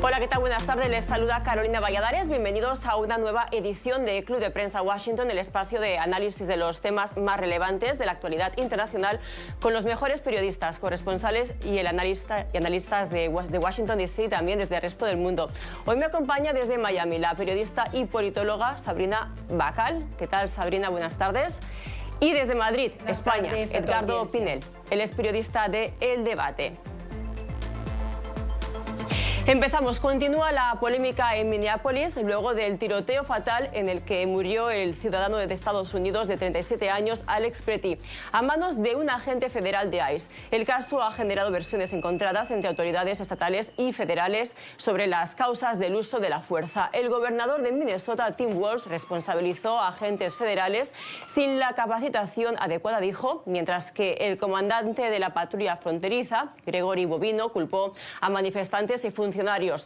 Hola, ¿qué tal? Buenas tardes. Les saluda Carolina Valladares. Bienvenidos a una nueva edición de Club de Prensa Washington, el espacio de análisis de los temas más relevantes de la actualidad internacional con los mejores periodistas, corresponsales y analistas de Washington DC, también desde el resto del mundo. Hoy me acompaña desde Miami la periodista y politóloga Sabrina Bacal. ¿Qué tal, Sabrina? Buenas tardes. Y desde Madrid, España, Edgardo Pinel. Él es periodista de El Debate. Empezamos. Continúa la polémica en Minneapolis luego del tiroteo fatal en el que murió el ciudadano de Estados Unidos de 37 años, Alex Pretty, a manos de un agente federal de ICE. El caso ha generado versiones encontradas entre autoridades estatales y federales sobre las causas del uso de la fuerza. El gobernador de Minnesota, Tim Walz, responsabilizó a agentes federales sin la capacitación adecuada, dijo, mientras que el comandante de la patrulla fronteriza, Gregory Bobino, culpó a manifestantes y funcionarios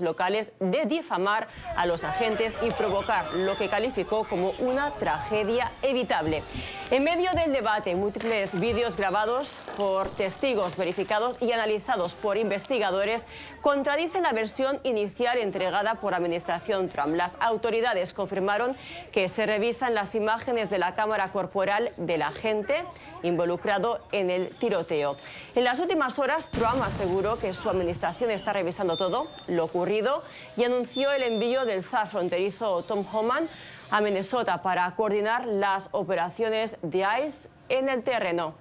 locales de difamar a los agentes y provocar lo que calificó como una tragedia evitable. En medio del debate, múltiples vídeos grabados por testigos verificados y analizados por investigadores contradicen la versión inicial entregada por la administración Trump. Las autoridades confirmaron que se revisan las imágenes de la cámara corporal del agente involucrado en el tiroteo. En las últimas horas, Trump aseguró que su administración está revisando todo lo ocurrido y anunció el envío del zar fronterizo Tom Homan a Minnesota para coordinar las operaciones de ICE en el terreno.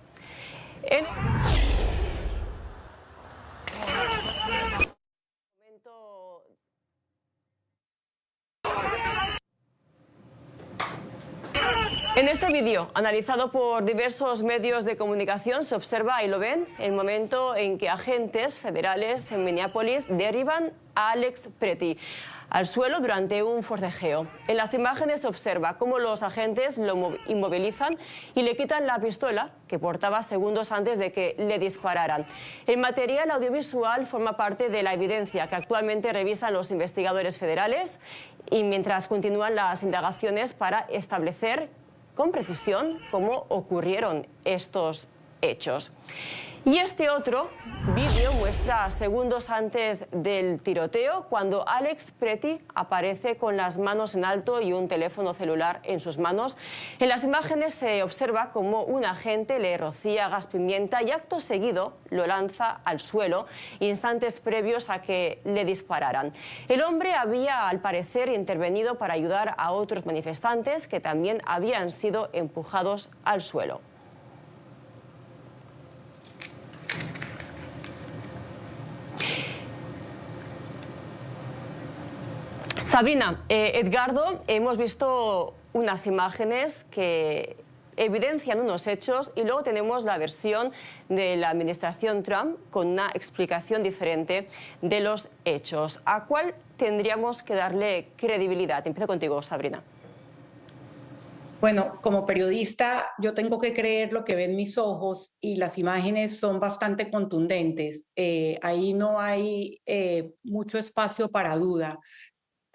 En este vídeo, analizado por diversos medios de comunicación, se observa, y lo ven, el momento en que agentes federales en Minneapolis derriban a Alex Pretty al suelo durante un forcejeo. En las imágenes se observa cómo los agentes lo inmovilizan y le quitan la pistola que portaba segundos antes de que le dispararan. El material audiovisual forma parte de la evidencia que actualmente revisan los investigadores federales y mientras continúan las indagaciones para establecer con precisión cómo ocurrieron estos hechos. Y este otro vídeo muestra segundos antes del tiroteo cuando Alex Pretty aparece con las manos en alto y un teléfono celular en sus manos. En las imágenes se observa cómo un agente le rocía gas pimienta y acto seguido lo lanza al suelo instantes previos a que le dispararan. El hombre había al parecer intervenido para ayudar a otros manifestantes que también habían sido empujados al suelo. Sabrina, Edgardo, hemos visto unas imágenes que evidencian unos hechos y luego tenemos la versión de la administración Trump con una explicación diferente de los hechos. ¿A cuál tendríamos que darle credibilidad? Empiezo contigo, Sabrina. Bueno, como periodista yo tengo que creer lo que ven mis ojos y las imágenes son bastante contundentes. Ahí no hay mucho espacio para duda.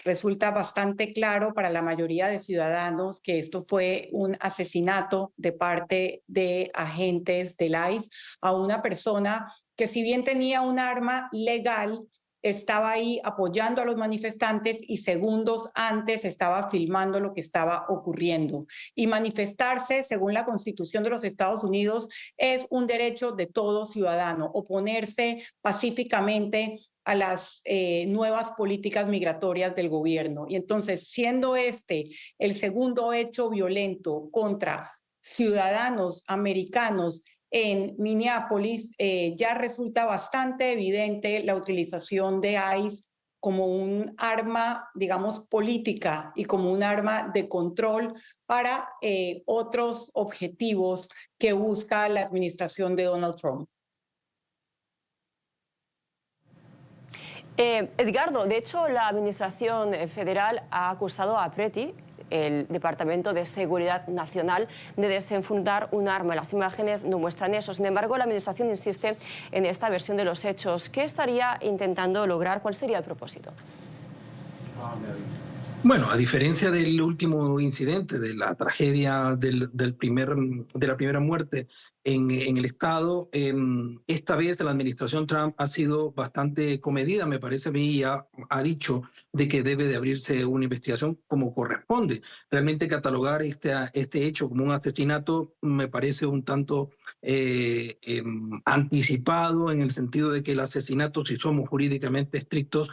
Resulta bastante claro para la mayoría de ciudadanos que esto fue un asesinato de parte de agentes del ICE a una persona que, si bien tenía un arma legal, estaba ahí apoyando a los manifestantes y segundos antes estaba filmando lo que estaba ocurriendo. Y manifestarse, según la Constitución de los Estados Unidos, es un derecho de todo ciudadano. Oponerse pacíficamente a las nuevas políticas migratorias del gobierno. Y entonces, siendo este el segundo hecho violento contra ciudadanos americanos en Minneapolis, ya resulta bastante evidente la utilización de ICE como un arma, digamos, política y como un arma de control para otros objetivos que busca la administración de Donald Trump. Edgardo, de hecho, la administración federal ha acusado a Pretty, el Departamento de Seguridad Nacional, de desenfundar un arma. Las imágenes no muestran eso. Sin embargo, la administración insiste en esta versión de los hechos. ¿Qué estaría intentando lograr? ¿Cuál sería el propósito? Bueno, a diferencia del último incidente, de la tragedia de la primera muerte en el Estado. Esta vez la administración Trump ha sido bastante comedida, me parece a mí, y ha dicho de que debe de abrirse una investigación como corresponde. Realmente catalogar este hecho como un asesinato me parece un tanto anticipado, en el sentido de que el asesinato, si somos jurídicamente estrictos,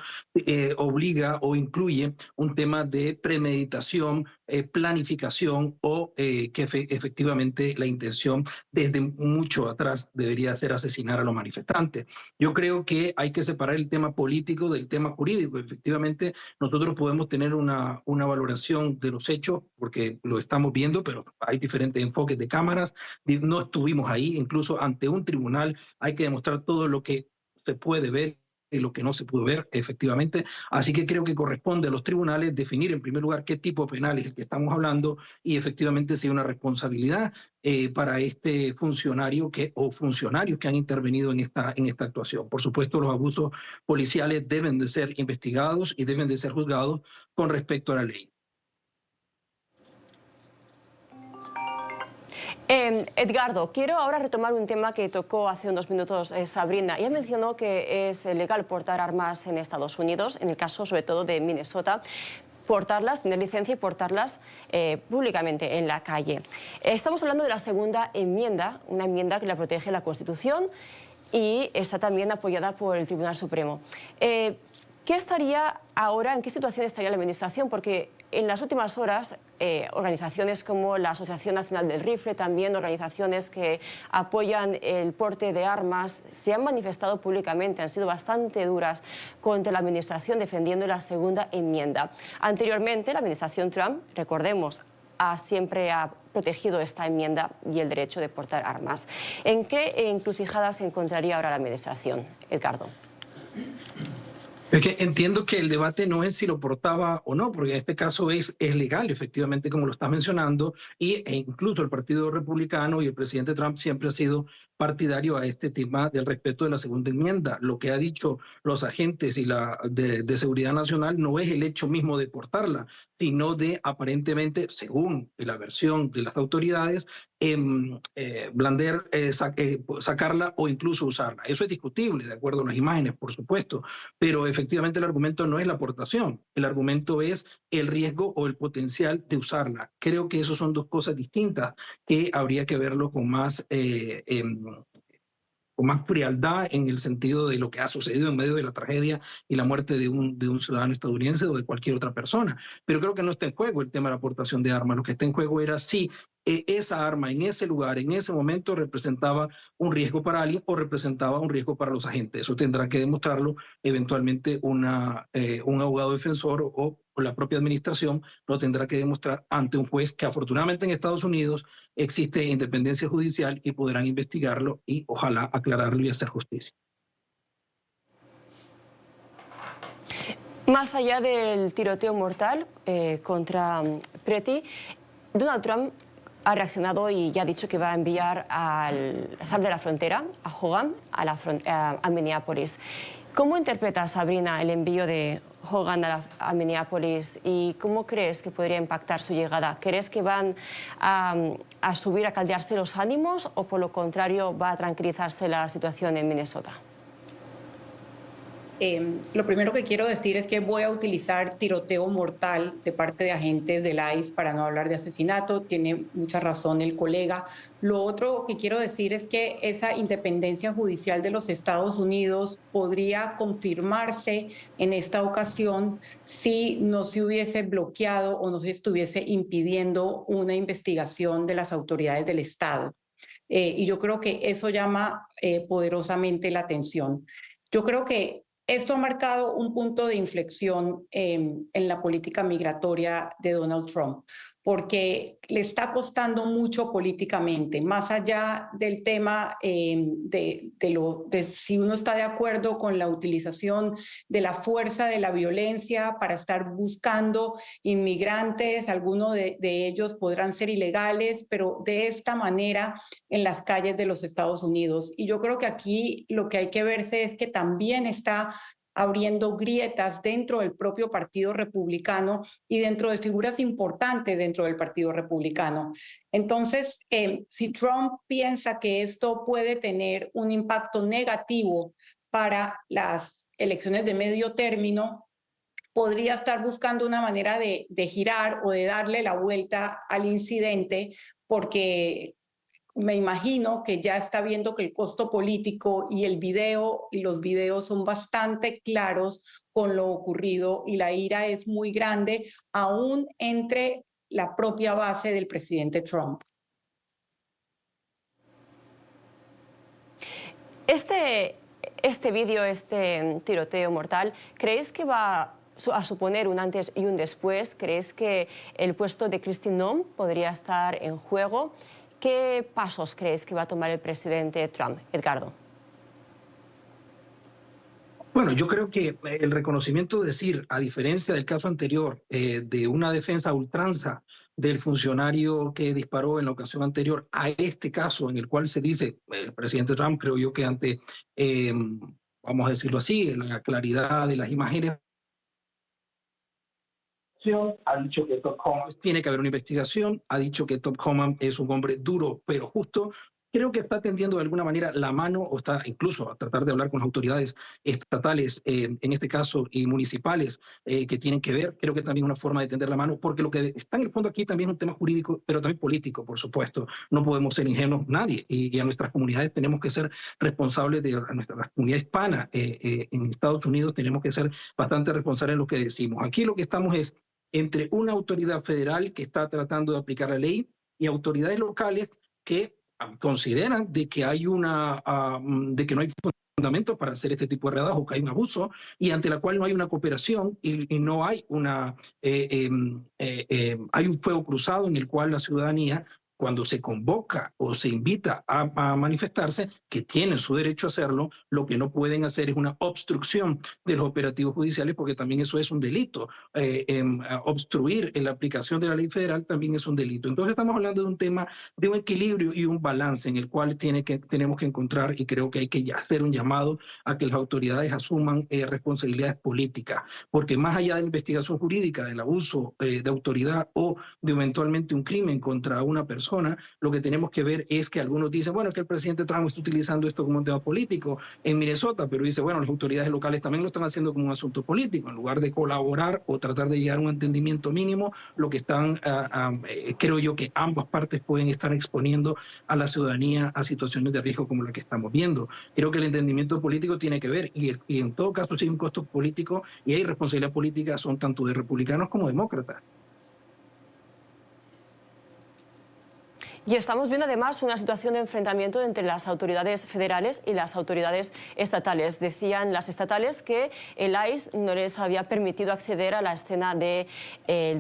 obliga o incluye un tema de premeditación, planificación o que efectivamente la intención desde mucho atrás debería ser asesinar a los manifestantes. Yo creo que hay que separar el tema político del tema jurídico. Efectivamente, nosotros podemos tener una valoración de los hechos porque lo estamos viendo, pero hay diferentes enfoques de cámaras. No estuvimos ahí, incluso ante un tribunal hay que demostrar todo lo que se puede ver y lo que no se pudo ver efectivamente. Así que creo que corresponde a los tribunales definir en primer lugar qué tipo penal es el que estamos hablando y efectivamente si hay una responsabilidad para este funcionario o funcionarios que han intervenido en esta actuación. Por supuesto, los abusos policiales deben de ser investigados y deben de ser juzgados con respecto a la ley. Edgardo, quiero ahora retomar un tema que tocó hace unos minutos Sabrina. Ella mencionó que es legal portar armas en Estados Unidos, en el caso sobre todo de Minnesota, portarlas, tener licencia y portarlas públicamente en la calle. Estamos hablando de la segunda enmienda, una enmienda que la protege la Constitución y está también apoyada por el Tribunal Supremo. ¿Qué estaría ahora, en qué situación estaría la Administración? Porque en las últimas horas, organizaciones como la Asociación Nacional del Rifle, también organizaciones que apoyan el porte de armas, se han manifestado públicamente, han sido bastante duras contra la Administración defendiendo la segunda enmienda. Anteriormente, la Administración Trump, recordemos, siempre ha protegido esta enmienda y el derecho de portar armas. ¿En qué encrucijada se encontraría ahora la Administración, Edgardo? Es que entiendo que el debate no es si lo portaba o no, porque en este caso es legal, efectivamente, como lo estás mencionando, e incluso el Partido Republicano y el presidente Trump siempre ha sido partidario a este tema del respeto de la segunda enmienda. Lo que ha dicho los agentes y de seguridad nacional no es el hecho mismo de portarla, sino de aparentemente, según la versión de las autoridades, sacarla o incluso usarla. Eso es discutible, de acuerdo a las imágenes, por supuesto, pero efectivamente el argumento no es la aportación, el argumento es el riesgo o el potencial de usarla. Creo que eso son dos cosas distintas que habría que verlo con más frialdad en el sentido de lo que ha sucedido en medio de la tragedia y la muerte de un ciudadano estadounidense o de cualquier otra persona. Pero creo que no está en juego el tema de la aportación de armas. Lo que está en juego era si esa arma en ese lugar, en ese momento, representaba un riesgo para alguien o representaba un riesgo para los agentes. Eso tendrá que demostrarlo eventualmente un abogado defensor o la propia administración lo tendrá que demostrar ante un juez que afortunadamente en Estados Unidos existe independencia judicial y podrán investigarlo y ojalá aclararlo y hacer justicia. Más allá del tiroteo mortal contra Pretty, Donald Trump ha reaccionado y ya ha dicho que va a enviar al zar de la frontera, a Hogan, a Minneapolis. ¿Cómo interpreta, Sabrina, el envío de Hogan a Minneapolis y cómo crees que podría impactar su llegada? ¿Crees que van a subir, a caldearse los ánimos o por lo contrario va a tranquilizarse la situación en Minnesota? Lo primero que quiero decir es que voy a utilizar tiroteo mortal de parte de agentes del ICE para no hablar de asesinato. Tiene mucha razón el colega. Lo otro que quiero decir es que esa independencia judicial de los Estados Unidos podría confirmarse en esta ocasión si no se hubiese bloqueado o no se estuviese impidiendo una investigación de las autoridades del Estado. Y yo creo que eso llama poderosamente la atención. Yo creo que esto ha marcado un punto de inflexión en la política migratoria de Donald Trump, porque le está costando mucho políticamente, más allá del tema de si uno está de acuerdo con la utilización de la fuerza, de la violencia para estar buscando inmigrantes. Algunos de ellos podrán ser ilegales, pero de esta manera en las calles de los Estados Unidos. Y yo creo que aquí lo que hay que verse es que también está abriendo grietas dentro del propio Partido Republicano y dentro de figuras importantes dentro del Partido Republicano. Entonces, si Trump piensa que esto puede tener un impacto negativo para las elecciones de medio término, podría estar buscando una manera de girar o de darle la vuelta al incidente, porque me imagino que ya está viendo que el costo político y el video y los videos son bastante claros con lo ocurrido y la ira es muy grande, aún entre la propia base del presidente Trump. Este vídeo, este tiroteo mortal, ¿creéis que va a suponer un antes y un después? ¿Creéis que el puesto de Kristi Noem podría estar en juego? ¿Qué pasos creéis que va a tomar el presidente Trump? Edgardo. Bueno, yo creo que el reconocimiento, decir, a diferencia del caso anterior, de una defensa a ultranza del funcionario que disparó en la ocasión anterior, a este caso en el cual se dice, el presidente Trump, creo yo que ante, vamos a decirlo así, la claridad de las imágenes, ha dicho que Tom Homan tiene que haber una investigación, ha dicho que Tom Homan es un hombre duro pero justo. Creo que está tendiendo de alguna manera la mano o está incluso a tratar de hablar con las autoridades estatales, en este caso, y municipales, que tienen que ver. Creo que también una forma de tender la mano, porque lo que está en el fondo aquí también es un tema jurídico, pero también político, por supuesto. No podemos ser ingenuos nadie y a nuestras comunidades tenemos que ser responsables a nuestra comunidad hispana en Estados Unidos tenemos que ser bastante responsables en lo que decimos. Aquí lo que estamos es entre una autoridad federal que está tratando de aplicar la ley y autoridades locales que consideran de que hay de que no hay fundamentos para hacer este tipo de redadas o que hay un abuso y ante la cual no hay una cooperación y no hay hay un fuego cruzado en el cual la ciudadanía, cuando se convoca o se invita a manifestarse, que tienen su derecho a hacerlo, lo que no pueden hacer es una obstrucción de los operativos judiciales, porque también eso es un delito. Obstruir en la aplicación de la ley federal también es un delito. Entonces estamos hablando de un tema de un equilibrio y un balance en el cual tenemos que encontrar, y creo que hay que hacer un llamado a que las autoridades asuman responsabilidades políticas, porque más allá de la investigación jurídica, del abuso de autoridad o de eventualmente un crimen contra una persona, lo que tenemos que ver es que algunos dicen, bueno, es que el presidente Trump está utilizando esto como un tema político en Minnesota, pero dice, bueno, las autoridades locales también lo están haciendo como un asunto político, en lugar de colaborar o tratar de llegar a un entendimiento mínimo, lo que están, creo yo que ambas partes pueden estar exponiendo a la ciudadanía a situaciones de riesgo como la que estamos viendo. Creo que el entendimiento político tiene que ver, y en todo caso si hay un costo político y hay responsabilidad política, son tanto de republicanos como demócratas. Y estamos viendo además una situación de enfrentamiento entre las autoridades federales y las autoridades estatales. Decían las estatales que el ICE no les había permitido acceder a la escena del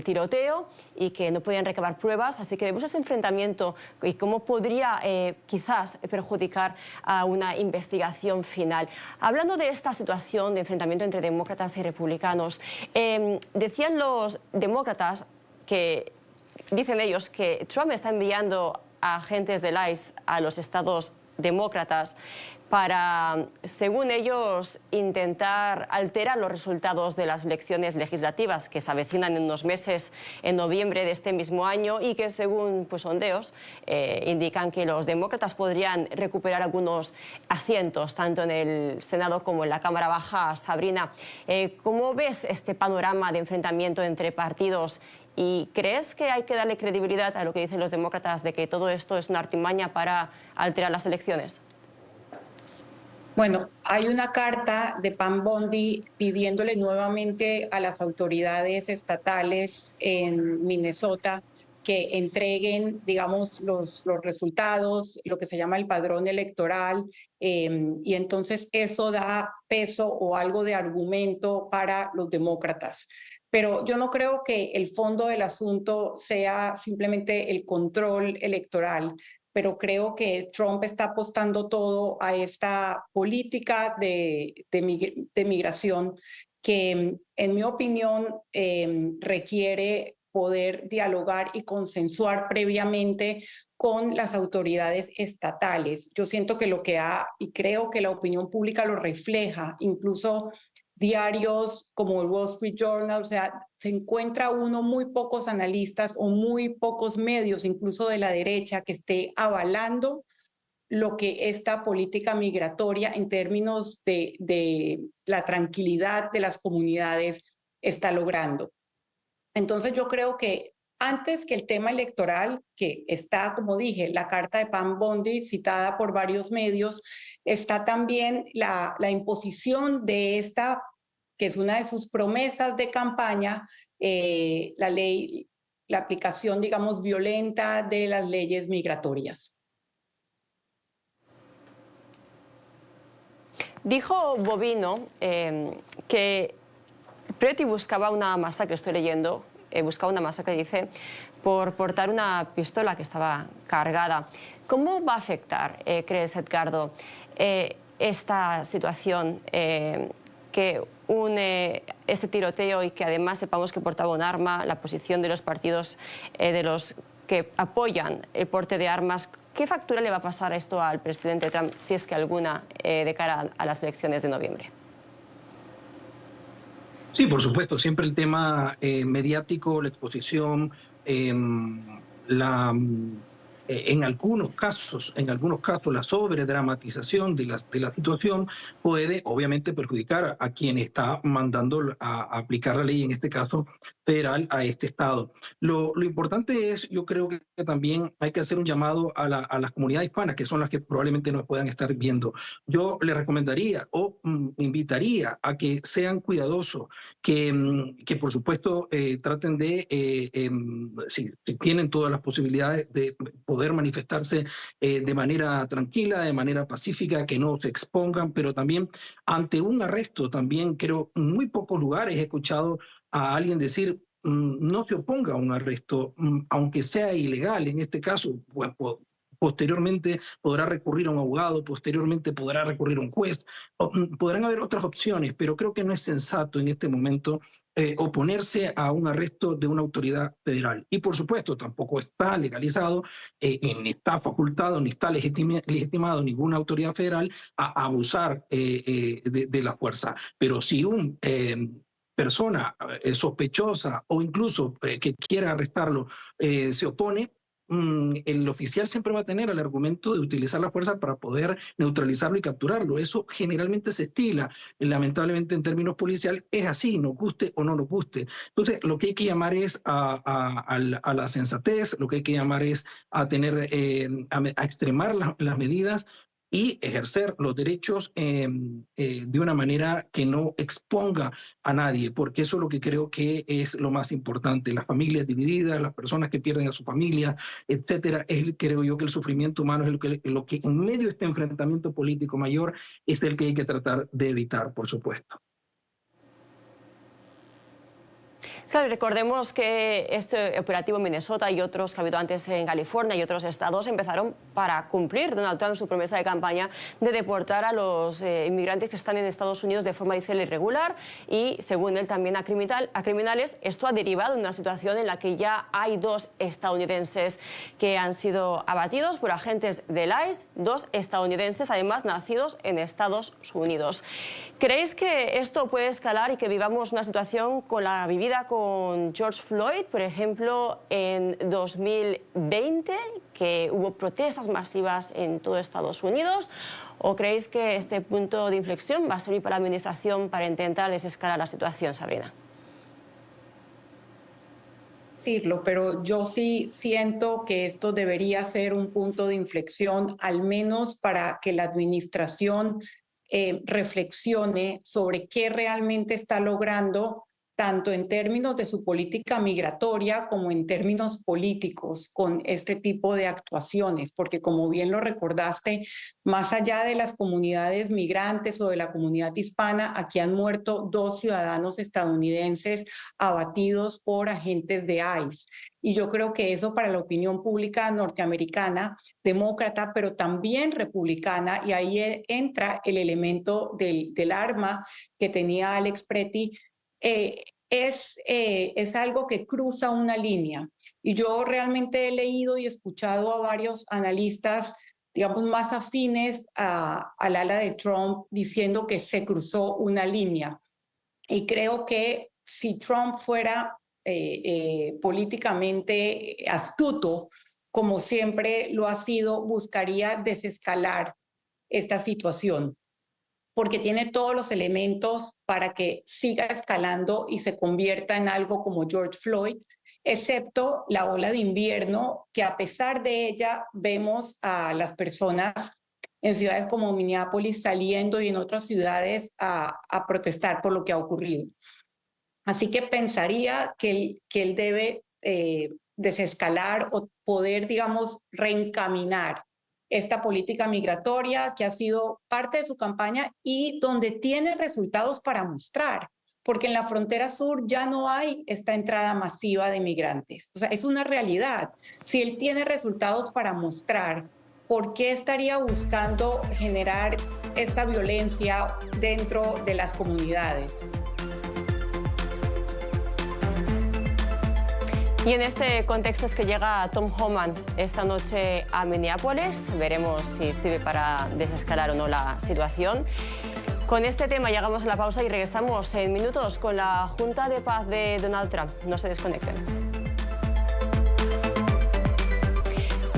tiroteo y que no podían recabar pruebas. Así que vemos ese enfrentamiento y cómo podría quizás perjudicar a una investigación final. Hablando de esta situación de enfrentamiento entre demócratas y republicanos, decían los demócratas que dicen ellos que Trump está enviando a agentes del ICE a los estados demócratas para, según ellos, intentar alterar los resultados de las elecciones legislativas que se avecinan en unos meses, en noviembre de este mismo año, y que, según sondeos, indican que los demócratas podrían recuperar algunos asientos, tanto en el Senado como en la Cámara Baja. Sabrina, ¿cómo ves este panorama de enfrentamiento entre partidos? ¿Y crees que hay que darle credibilidad a lo que dicen los demócratas de que todo esto es una artimaña para alterar las elecciones? Bueno, hay una carta de Pam Bondi pidiéndole nuevamente a las autoridades estatales en Minnesota que entreguen, digamos, los resultados, lo que se llama el padrón electoral, y entonces eso da peso o algo de argumento para los demócratas. Pero yo no creo que el fondo del asunto sea simplemente el control electoral, pero creo que Trump está apostando todo a esta política de migración que, en mi opinión, requiere poder dialogar y consensuar previamente con las autoridades estatales. Yo siento que y creo que la opinión pública lo refleja, incluso diarios como el Wall Street Journal, o sea, se encuentra uno muy pocos analistas o muy pocos medios, incluso de la derecha, que esté avalando lo que esta política migratoria en términos de la tranquilidad de las comunidades está logrando. Entonces yo creo que antes que el tema electoral, que está, como dije, la carta de Pam Bondi citada por varios medios, está también la imposición de esta, que es una de sus promesas de campaña, la ley, la aplicación, digamos, violenta de las leyes migratorias. Dijo Bobino que Preti buscaba una masacre, estoy leyendo, buscaba una masacre, dice, por portar una pistola que estaba cargada. ¿Cómo va a afectar, crees, Edgardo, esta situación que une este tiroteo y que además sepamos que portaba un arma, la posición de los partidos de los que apoyan el porte de armas? ¿Qué factura le va a pasar esto al presidente Trump, si es que alguna, de cara a las elecciones de noviembre? Sí, por supuesto, siempre el tema mediático, la exposición, la, en algunos casos, la sobredramatización de la situación puede obviamente perjudicar a quien está mandando a aplicar la ley, en este caso federal, a este estado. Lo importante es, yo creo que también hay que hacer un llamado a las comunidades hispanas, que son las que probablemente nos puedan estar viendo. Yo le recomendaría o invitaría a que sean cuidadosos, que por supuesto traten de, si tienen todas las posibilidades de poder manifestarse de manera tranquila, de manera pacífica, que no se expongan, pero también ante un arresto, también creo, en muy pocos lugares he escuchado a alguien decir no se oponga a un arresto, aunque sea ilegal. En este caso, pues, posteriormente podrá recurrir a un abogado, posteriormente podrá recurrir a un juez, podrán haber otras opciones, pero creo que no es sensato en este momento oponerse a un arresto de una autoridad federal. Y por supuesto, tampoco está legalizado, ni está facultado, ni está legitimado ninguna autoridad federal a abusar de la fuerza. Pero si un persona sospechosa o incluso que quiera arrestarlo se opone, el oficial siempre va a tener el argumento de utilizar la fuerza para poder neutralizarlo y capturarlo. Eso generalmente se estila, lamentablemente en términos policiales es así, nos guste o no nos guste. Entonces, lo que hay que llamar es a la sensatez, lo que hay que llamar es a tener, a extremar las medidas y ejercer los derechos de una manera que no exponga a nadie, porque eso es lo que creo que es lo más importante. Las familias divididas, las personas que pierden a su familia, etcétera, creo yo que el sufrimiento humano es lo que en medio de este enfrentamiento político mayor es el que hay que tratar de evitar, por supuesto. Claro, recordemos que este operativo en Minnesota y otros que ha habido antes en California y otros estados empezaron para cumplir Donald Trump su promesa de campaña de deportar a los inmigrantes que están en Estados Unidos de forma irregular y, según él, también a criminales. Esto ha derivado en una situación en la que ya hay 2 estadounidenses que han sido abatidos por agentes del ICE, 2 estadounidenses además nacidos en Estados Unidos. ¿Creéis que esto puede escalar y que vivamos una situación con la vivida con George Floyd, por ejemplo, en 2020, que hubo protestas masivas en todo Estados Unidos? ¿O creéis que este punto de inflexión va a servir para la administración para intentar desescalar la situación, Sabrina? Decirlo, pero yo sí siento que esto debería ser un punto de inflexión, al menos para que la administración reflexione sobre qué realmente está logrando, tanto en términos de su política migratoria como en términos políticos con este tipo de actuaciones, porque como bien lo recordaste, más allá de las comunidades migrantes o de la comunidad hispana, aquí han muerto 2 ciudadanos estadounidenses abatidos por agentes de ICE. Y yo creo que eso para la opinión pública norteamericana, demócrata, pero también republicana, y ahí entra el elemento del arma que tenía Alex Preti, es algo que cruza una línea. Y yo realmente he leído y escuchado a varios analistas, digamos, más afines al ala de Trump, diciendo que se cruzó una línea. Y creo que si Trump fuera políticamente astuto, como siempre lo ha sido, buscaría desescalar esta situación, porque tiene todos los elementos para que siga escalando y se convierta en algo como George Floyd, excepto la ola de invierno, que a pesar de ella vemos a las personas en ciudades como Minneapolis saliendo y en otras ciudades a protestar por lo que ha ocurrido. Así que pensaría que él debe desescalar o poder, digamos, reencaminar esta política migratoria que ha sido parte de su campaña y donde tiene resultados para mostrar, porque en la frontera sur ya no hay esta entrada masiva de migrantes. O sea, es una realidad. Si él tiene resultados para mostrar, ¿por qué estaría buscando generar esta violencia dentro de las comunidades? Y en este contexto es que llega Tom Homan esta noche a Minneapolis. Veremos si sirve para desescalar o no la situación. Con este tema llegamos a la pausa y regresamos en minutos con la Junta de Paz de Donald Trump. No se desconecten.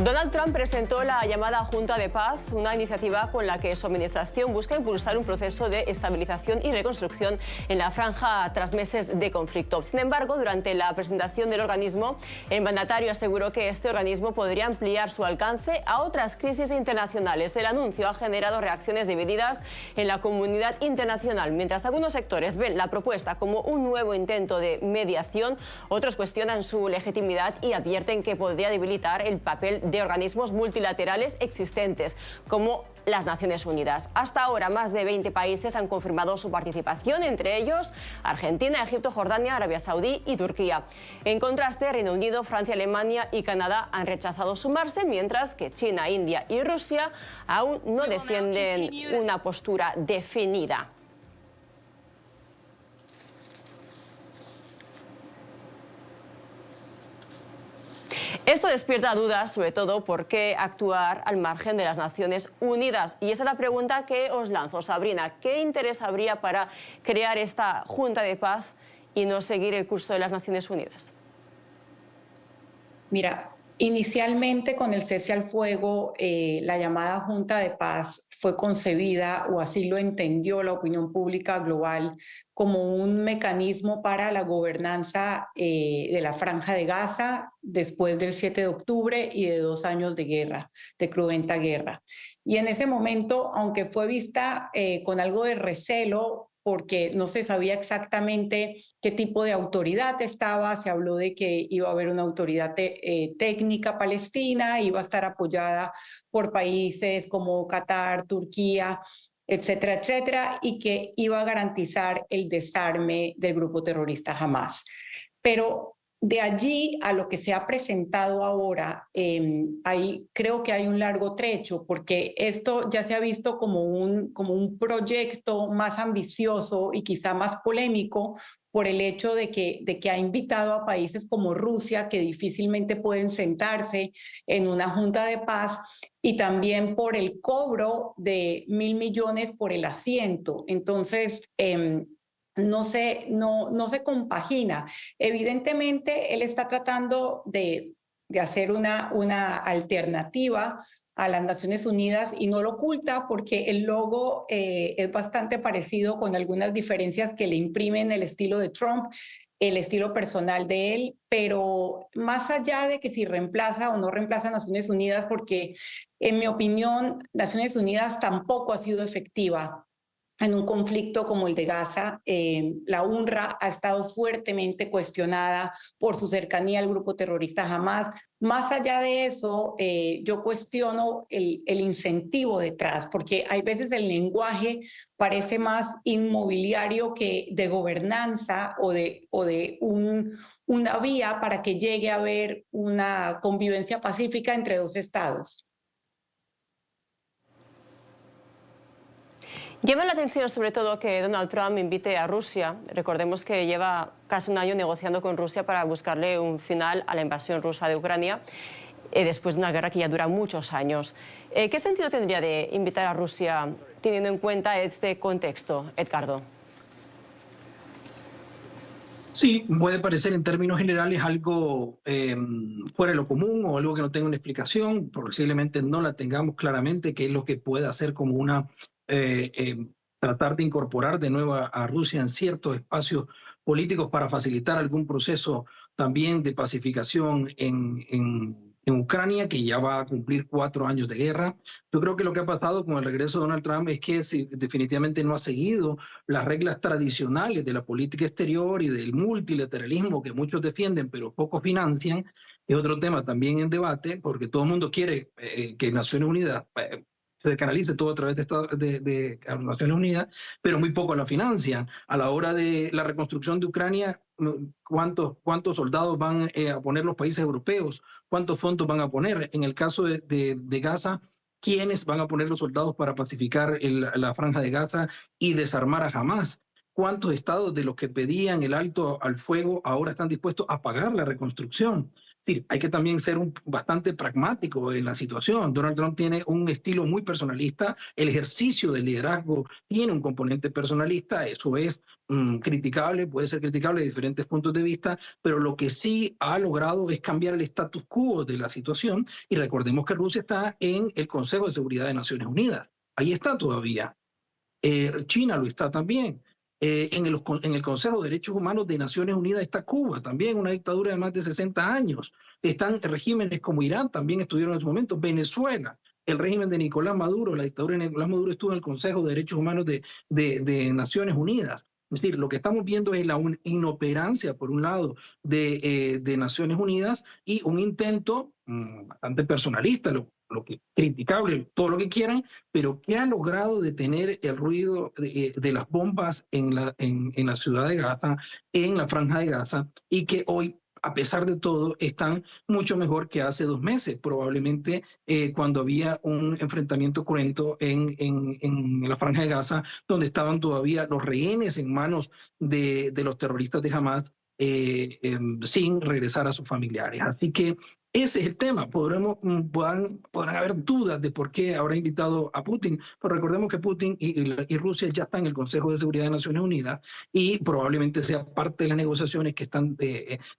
Donald Trump presentó la llamada Junta de Paz, una iniciativa con la que su administración busca impulsar un proceso de estabilización y reconstrucción en la franja tras meses de conflicto. Sin embargo, durante la presentación del organismo, el mandatario aseguró que este organismo podría ampliar su alcance a otras crisis internacionales. El anuncio ha generado reacciones divididas en la comunidad internacional. Mientras algunos sectores ven la propuesta como un nuevo intento de mediación, otros cuestionan su legitimidad y advierten que podría debilitar el papel de organismos multilaterales existentes, como las Naciones Unidas. Hasta ahora, más de 20 países han confirmado su participación, entre ellos Argentina, Egipto, Jordania, Arabia Saudí y Turquía. En contraste, Reino Unido, Francia, Alemania y Canadá han rechazado sumarse, mientras que China, India y Rusia aún no defienden una postura definida. Esto despierta dudas, sobre todo por qué actuar al margen de las Naciones Unidas. Y esa es la pregunta que os lanzo, Sabrina. ¿Qué interés habría para crear esta Junta de Paz y no seguir el curso de las Naciones Unidas? Mira, inicialmente con el cese al fuego, la llamada Junta de Paz fue concebida, o así lo entendió la opinión pública global, como un mecanismo para la gobernanza de la Franja de Gaza después del 7 de octubre y de 2 años de guerra, de cruenta guerra. Y en ese momento, aunque fue vista con algo de recelo, porque no se sabía exactamente qué tipo de autoridad estaba, se habló de que iba a haber una autoridad técnica palestina, iba a estar apoyada por países como Qatar, Turquía, etcétera, etcétera, y que iba a garantizar el desarme del grupo terrorista Hamás. Pero de allí a lo que se ha presentado ahora, creo que hay un largo trecho, porque esto ya se ha visto como un proyecto más ambicioso y quizá más polémico por el hecho de que ha invitado a países como Rusia, que difícilmente pueden sentarse en una junta de paz, y también por el cobro de $1.000 millones por el asiento. Entonces, no se compagina. Evidentemente, él está tratando de hacer una alternativa a las Naciones Unidas y no lo oculta porque el logo es bastante parecido, con algunas diferencias que le imprimen el estilo de Trump, el estilo personal de él, pero más allá de que si reemplaza o no reemplaza a Naciones Unidas, porque en mi opinión Naciones Unidas tampoco ha sido efectiva en un conflicto como el de Gaza. La UNRWA ha estado fuertemente cuestionada por su cercanía al grupo terrorista Hamás. Más allá de eso, yo cuestiono el incentivo detrás, porque hay veces el lenguaje parece más inmobiliario que de gobernanza o de una vía para que llegue a haber una convivencia pacífica entre dos estados. Llama la atención sobre todo que Donald Trump invite a Rusia. Recordemos que lleva casi un año negociando con Rusia para buscarle un final a la invasión rusa de Ucrania, después de una guerra que ya dura muchos años. ¿Qué sentido tendría de invitar a Rusia teniendo en cuenta este contexto, Edgardo? Sí, puede parecer en términos generales algo fuera de lo común o algo que no tenga una explicación, posiblemente no la tengamos claramente, qué es lo que puede hacer como una, tratar de incorporar de nuevo a Rusia en ciertos espacios políticos para facilitar algún proceso también de pacificación en Ucrania, que ya va a cumplir 4 años de guerra. Yo creo que lo que ha pasado con el regreso de Donald Trump es que definitivamente no ha seguido las reglas tradicionales de la política exterior y del multilateralismo que muchos defienden pero pocos financian, es otro tema también en debate, porque todo el mundo quiere que Naciones Unidas se canalice todo a través de Naciones Unidas, pero muy poco la financian. A la hora de la reconstrucción de Ucrania, ¿cuántos soldados van a poner los países europeos? ¿Cuántos fondos van a poner? En el caso de Gaza, ¿quiénes van a poner los soldados para pacificar la franja de Gaza y desarmar a Hamas? ¿Cuántos estados de los que pedían el alto al fuego ahora están dispuestos a pagar la reconstrucción? Es decir, hay que también ser bastante pragmático en la situación. Donald Trump tiene un estilo muy personalista, el ejercicio del liderazgo tiene un componente personalista, eso es criticable, puede ser criticable de diferentes puntos de vista, pero lo que sí ha logrado es cambiar el status quo de la situación, y recordemos que Rusia está en el Consejo de Seguridad de Naciones Unidas. Ahí está todavía. China lo está también. En el Consejo de Derechos Humanos de Naciones Unidas está Cuba, también una dictadura de más de 60 años. Están regímenes como Irán, también estuvieron en ese momento. Venezuela, el régimen de Nicolás Maduro, la dictadura de Nicolás Maduro estuvo en el Consejo de Derechos Humanos de Naciones Unidas. Es decir, lo que estamos viendo es la inoperancia, por un lado, de Naciones Unidas y un intento bastante personalista, lo que criticable, todo lo que quieran, pero que ha logrado detener el ruido de las bombas en la ciudad de Gaza, en la franja de Gaza, y que hoy, a pesar de todo, están mucho mejor que hace 2 meses, probablemente cuando había un enfrentamiento cruento en la franja de Gaza, donde estaban todavía los rehenes en manos de los terroristas de Hamas, sin regresar a sus familiares. Así que ese es el tema. Podrán haber dudas de por qué habrá invitado a Putin, pero recordemos que Putin y Rusia ya están en el Consejo de Seguridad de Naciones Unidas y probablemente sea parte de las negociaciones que están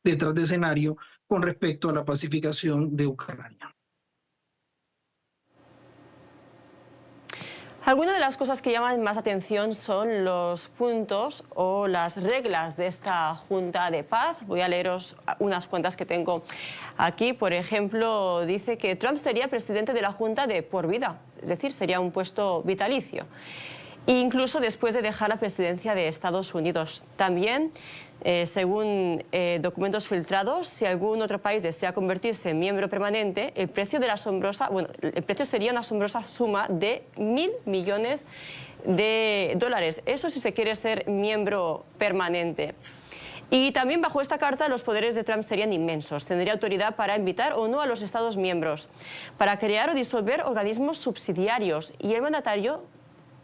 detrás de escenario con respecto a la pacificación de Ucrania. Algunas de las cosas que llaman más atención son los puntos o las reglas de esta Junta de Paz. Voy a leeros unas cuantas que tengo aquí. Por ejemplo, dice que Trump sería presidente de la Junta de por vida, es decir, sería un puesto vitalicio, incluso después de dejar la presidencia de Estados Unidos. También, según documentos filtrados, si algún otro país desea convertirse en miembro permanente, el precio sería una asombrosa suma de $1.000 millones. Eso si se quiere ser miembro permanente. Y también bajo esta carta los poderes de Trump serían inmensos. Tendría autoridad para invitar o no a los Estados miembros, para crear o disolver organismos subsidiarios, y el mandatario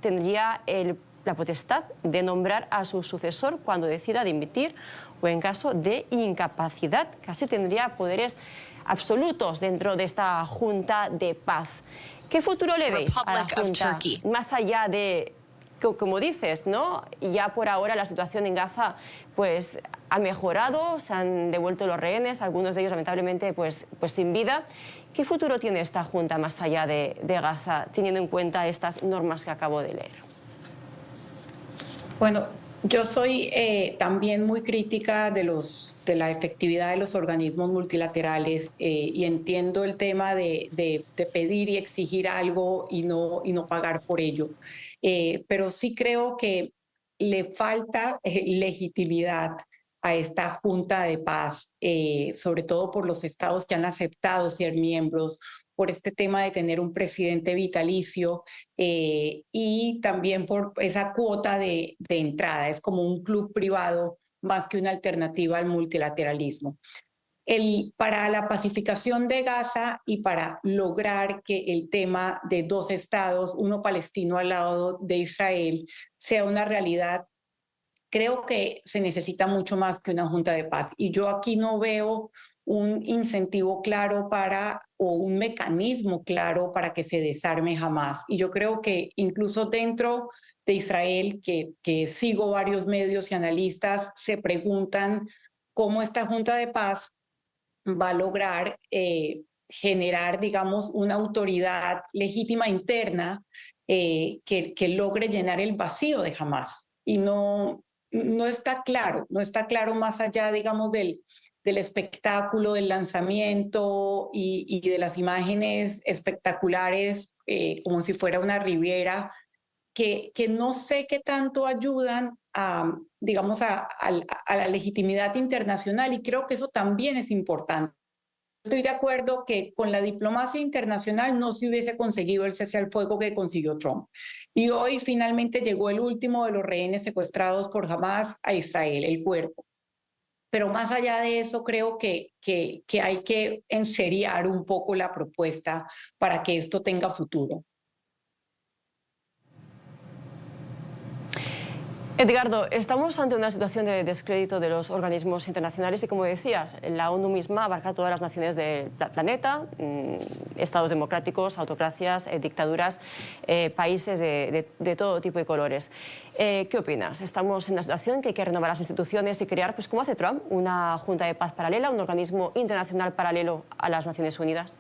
tendría la potestad de nombrar a su sucesor cuando decida dimitir o en caso de incapacidad. Casi tendría poderes absolutos dentro de esta Junta de Paz. ¿Qué futuro le veis a la Junta? Más allá de, como dices, ¿no? Ya por ahora la situación en Gaza pues ha mejorado, se han devuelto los rehenes, algunos de ellos lamentablemente pues sin vida. ¿Qué futuro tiene esta Junta más allá de Gaza, teniendo en cuenta estas normas que acabo de leer? Bueno, yo soy también muy crítica de la efectividad de los organismos multilaterales y entiendo el tema de pedir y exigir algo y no pagar por ello. Pero sí creo que le falta legitimidad a esta Junta de Paz, sobre todo por los estados que han aceptado ser miembros, por este tema de tener un presidente vitalicio y también por esa cuota de entrada. Es como un club privado más que una alternativa al multilateralismo. Para la pacificación de Gaza y para lograr que el tema de 2 estados, uno palestino al lado de Israel, sea una realidad, creo que se necesita mucho más que una Junta de Paz. Y yo aquí no veo un incentivo claro o un mecanismo claro para que se desarme Hamás. Y yo creo que incluso dentro de Israel, que sigo varios medios y analistas, se preguntan cómo esta Junta de Paz va a lograr generar, digamos, una autoridad legítima interna que logre llenar el vacío de Hamás. Y no está claro más allá, digamos, del espectáculo, del lanzamiento y de las imágenes espectaculares, como si fuera una riviera, que no sé qué tanto ayudan digamos, a la legitimidad internacional, y creo que eso también es importante. Estoy de acuerdo que con la diplomacia internacional no se hubiese conseguido el cese al fuego que consiguió Trump. Y hoy finalmente llegó el último de los rehenes secuestrados por Hamás a Israel, el cuerpo. Pero más allá de eso, creo que hay que enseriar un poco la propuesta para que esto tenga futuro. Edgardo, estamos ante una situación de descrédito de los organismos internacionales y, como decías, la ONU misma abarca todas las naciones del planeta, estados democráticos, autocracias, dictaduras, países de todo tipo y colores. ¿Qué opinas? Estamos en una situación que hay que renovar las instituciones y crear, pues como hace Trump, una Junta de Paz paralela, un organismo internacional paralelo a las Naciones Unidas.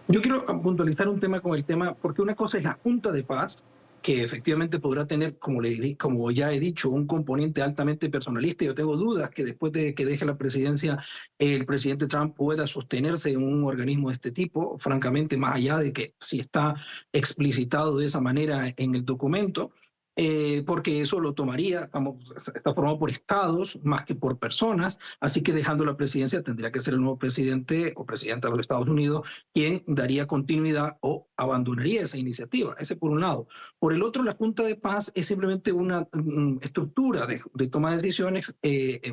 Yo quiero puntualizar un tema con el tema, porque una cosa es la Junta de Paz, que efectivamente podrá tener, como ya he dicho, un componente altamente personalista. Yo tengo dudas que después de que deje la presidencia, el presidente Trump pueda sostenerse en un organismo de este tipo, francamente, más allá de que si está explicitado de esa manera en el documento, porque eso lo tomaría, está formado por estados más que por personas, así que dejando la presidencia tendría que ser el nuevo presidente o presidenta de los Estados Unidos quien daría continuidad o abandonaría esa iniciativa. Ese por un lado. Por el otro, la Junta de Paz es simplemente una estructura de toma de decisiones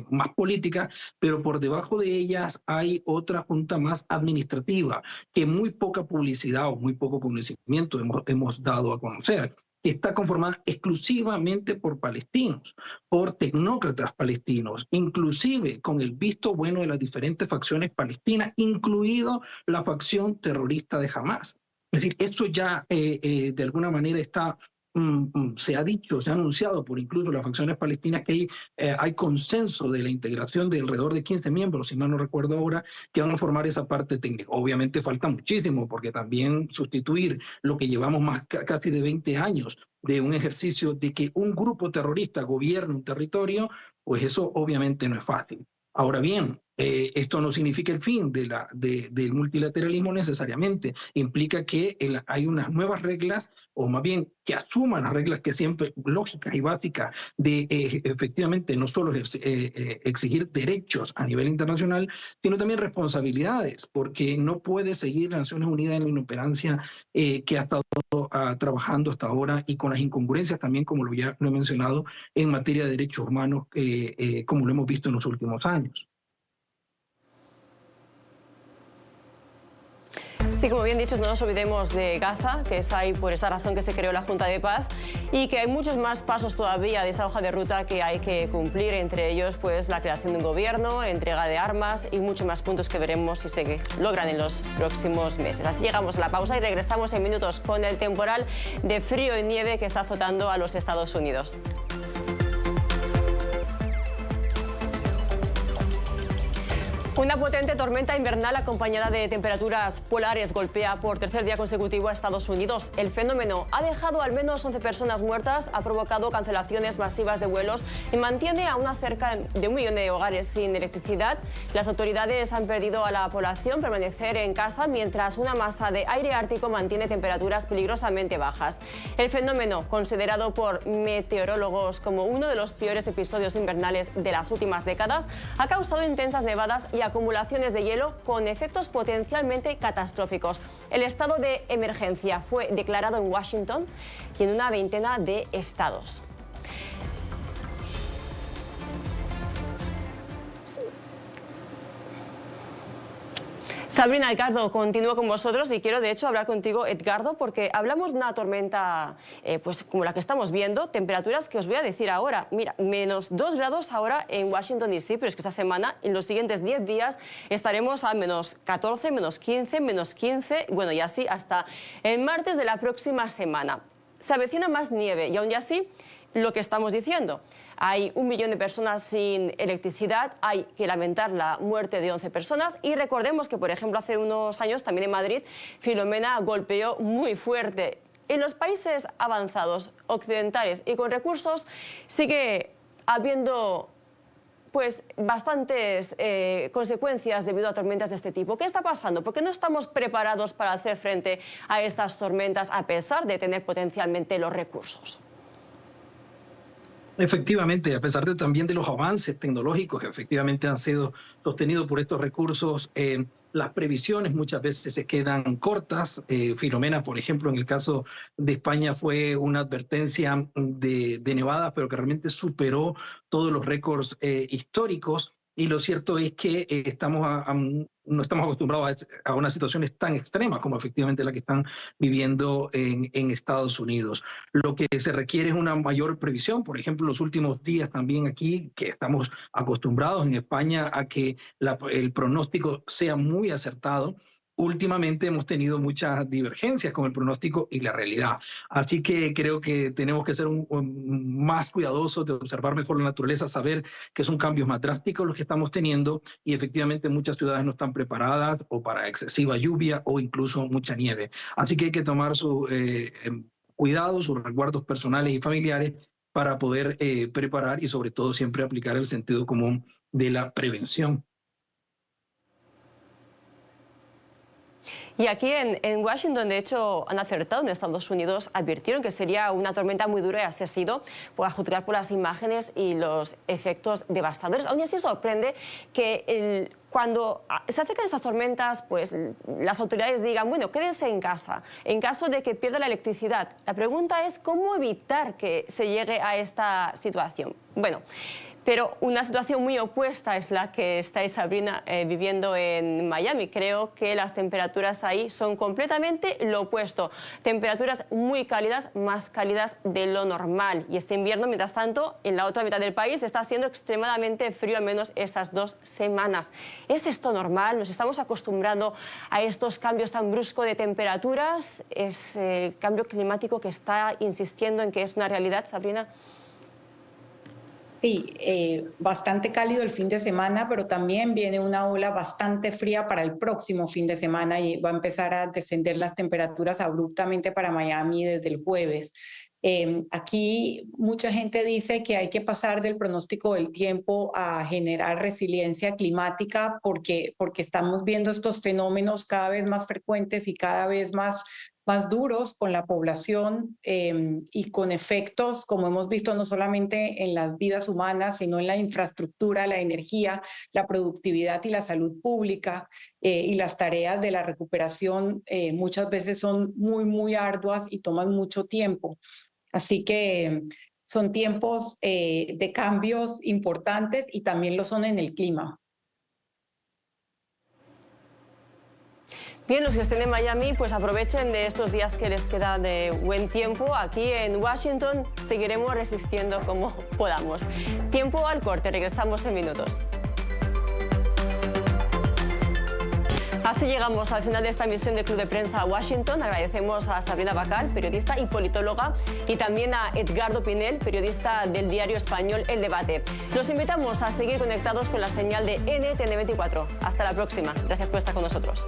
más política, pero por debajo de ellas hay otra junta más administrativa, que muy poca publicidad o muy poco conocimiento hemos dado a conocer. Está conformada exclusivamente por palestinos, por tecnócratas palestinos, inclusive con el visto bueno de las diferentes facciones palestinas, incluido la facción terrorista de Hamás. Es decir, eso ya de alguna manera está, se ha dicho, se ha anunciado por incluso las facciones palestinas que hay consenso de la integración de alrededor de 15 miembros, si mal no recuerdo ahora, que van a formar esa parte técnica. Obviamente falta muchísimo, porque también sustituir lo que llevamos casi de 20 años de un ejercicio de que un grupo terrorista gobierne un territorio, pues eso obviamente no es fácil. Ahora bien, esto no significa el fin del multilateralismo necesariamente. Implica que hay unas nuevas reglas, o más bien que asuman las reglas que siempre, lógicas y básicas, de efectivamente no solo exigir derechos a nivel internacional, sino también responsabilidades, porque no puede seguir Naciones Unidas en la inoperancia que ha estado trabajando hasta ahora, y con las incongruencias también, como ya lo he mencionado, en materia de derechos humanos, como lo hemos visto en los últimos años. Sí, como bien dicho, no nos olvidemos de Gaza, que es ahí por esa razón que se creó la Junta de Paz, y que hay muchos más pasos todavía de esa hoja de ruta que hay que cumplir, entre ellos pues la creación de un gobierno, entrega de armas y muchos más puntos que veremos si se logran en los próximos meses. Así llegamos a la pausa y regresamos en minutos con el temporal de frío y nieve que está azotando a los Estados Unidos. Una potente tormenta invernal acompañada de temperaturas polares golpea por tercer día consecutivo a Estados Unidos. El fenómeno ha dejado al menos 11 personas muertas, ha provocado cancelaciones masivas de vuelos y mantiene a una cerca de 1 millón de hogares sin electricidad. Las autoridades han pedido a la población permanecer en casa mientras una masa de aire ártico mantiene temperaturas peligrosamente bajas. El fenómeno, considerado por meteorólogos como uno de los peores episodios invernales de las últimas décadas, ha causado intensas nevadas y acumulaciones de hielo con efectos potencialmente catastróficos. El estado de emergencia fue declarado en Washington y en una veintena de estados. Sabrina, Edgardo, continúo con vosotros y quiero de hecho hablar contigo, Edgardo, porque hablamos de una tormenta pues como la que estamos viendo, temperaturas que os voy a decir ahora. Mira, -2 grados ahora en Washington DC, pero es que esta semana, en los siguientes 10 días, estaremos a -14, -15, -15, bueno, y así hasta el martes de la próxima semana. Se avecina más nieve y aún así, lo que estamos diciendo. Hay 1 millón de personas sin electricidad, hay que lamentar la muerte de 11 personas y recordemos que, por ejemplo, hace unos años también en Madrid, Filomena golpeó muy fuerte. En los países avanzados, occidentales y con recursos sigue habiendo pues bastantes consecuencias debido a tormentas de este tipo. ¿Qué está pasando? ¿Por qué no estamos preparados para hacer frente a estas tormentas a pesar de tener potencialmente los recursos? Efectivamente, a pesar de también de los avances tecnológicos que efectivamente han sido sostenidos por estos recursos, las previsiones muchas veces se quedan cortas. Filomena, por ejemplo, en el caso de España fue una advertencia de nevadas, pero que realmente superó todos los récords históricos. Y lo cierto es que no estamos acostumbrados a unas situaciones tan extremas como efectivamente la que están viviendo en Estados Unidos. Lo que se requiere es una mayor previsión. Por ejemplo, los últimos días también aquí, que estamos acostumbrados en España a que el pronóstico sea muy acertado, últimamente hemos tenido muchas divergencias con el pronóstico y la realidad. Así que creo que tenemos que ser más cuidadosos de observar mejor la naturaleza, saber que son cambios más drásticos los que estamos teniendo y efectivamente muchas ciudades no están preparadas o para excesiva lluvia o incluso mucha nieve. Así que hay que tomar su cuidado, sus resguardos personales y familiares para poder preparar y sobre todo siempre aplicar el sentido común de la prevención. Y aquí en Washington, de hecho, han acertado. En Estados Unidos advirtieron que sería una tormenta muy dura y así ha sido, a juzgar por las imágenes y los efectos devastadores. Aún así sorprende que cuando se acercan estas tormentas, pues las autoridades digan, bueno, quédese en casa, en caso de que pierda la electricidad. La pregunta es, ¿cómo evitar que se llegue a esta situación? Bueno, pero una situación muy opuesta es la que estáis, Sabrina, viviendo en Miami. Creo que las temperaturas ahí son completamente lo opuesto. Temperaturas muy cálidas, más cálidas de lo normal. Y este invierno, mientras tanto, en la otra mitad del país está siendo extremadamente frío, al menos estas 2 semanas. ¿Es esto normal? ¿Nos estamos acostumbrando a estos cambios tan bruscos de temperaturas? ¿Es el cambio climático que está insistiendo en que es una realidad, Sabrina? Sí, bastante cálido el fin de semana, pero también viene una ola bastante fría para el próximo fin de semana y va a empezar a descender las temperaturas abruptamente para Miami desde el jueves. Aquí mucha gente dice que hay que pasar del pronóstico del tiempo a generar resiliencia climática porque estamos viendo estos fenómenos cada vez más frecuentes y cada vez más duros con la población y con efectos, como hemos visto, no solamente en las vidas humanas, sino en la infraestructura, la energía, la productividad y la salud pública y las tareas de la recuperación muchas veces son muy arduas y toman mucho tiempo. Así que son tiempos de cambios importantes y también lo son en el clima. Bien, los que estén en Miami, pues aprovechen de estos días que les queda de buen tiempo. Aquí en Washington seguiremos resistiendo como podamos. Tiempo al corte, regresamos en minutos. Así llegamos al final de esta emisión de Club de Prensa a Washington. Agradecemos a Sabrina Bacal, periodista y politóloga, y también a Edgardo Pinel, periodista del diario español El Debate. Los invitamos a seguir conectados con la señal de NTN24. Hasta la próxima. Gracias por estar con nosotros.